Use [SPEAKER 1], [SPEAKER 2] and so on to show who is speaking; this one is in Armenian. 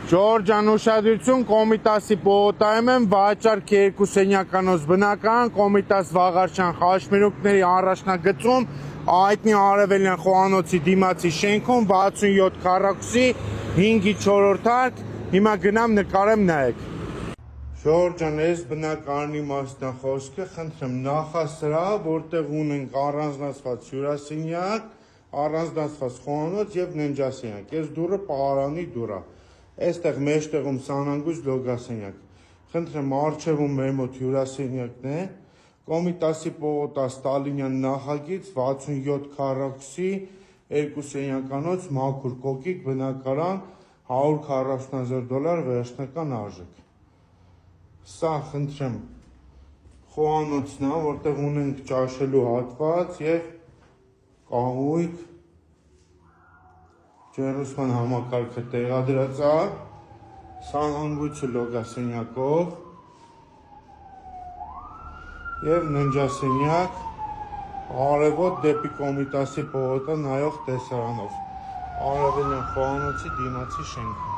[SPEAKER 1] Ժորժան ուշադրություն, Կոմիտասի պողոտայում եմ, վաճառք 2 սենյականոց բնակարան, Կոմիտաս Վաղարշյան խաչմերուկների առաջնագծում, հայտնի Արևելյան խոհանոցի դիմացի շենքում, 67 քառակուսի, 5-ի 4-րդ հարկ, հիմա գնամ նկարեմ նայեք։ Ժորժան, այս բնակարանի մասն է խոսքը, խնդրեմ նախասրահ, որտեղ ունենք առանձնացված հյուրասենյակ, առանձնացված խոհանոց եւ ննջասենյակ։ Այս դուռը պահարանի դուռ է։ Այստեղ մեջտեղում սանանգույց լոգասենյակ։ Խնդրեմ առջևում մեր մոտ հյուրասենյակն է, Կոմիտասի պողոտա Ստալինյան նախագիծ 67 քառակուսի 2 սենյականոց մաքուր կոկիկ բնակարան $140,000 վերջնական արժեք։ Սա խնդրեմ խոհանոցն է, որտեղ ունենք ճաշելու հատված եւ կահույք ջերմության համակարգը տեղադրած է, սանհանգույցը լոգասենյակով եւ ննջասենյակ արևոտ դեպի Կոմիտասի պողոտա նայող տեսարանով, Արևելյան խոհանոցի դիմացի շենքում։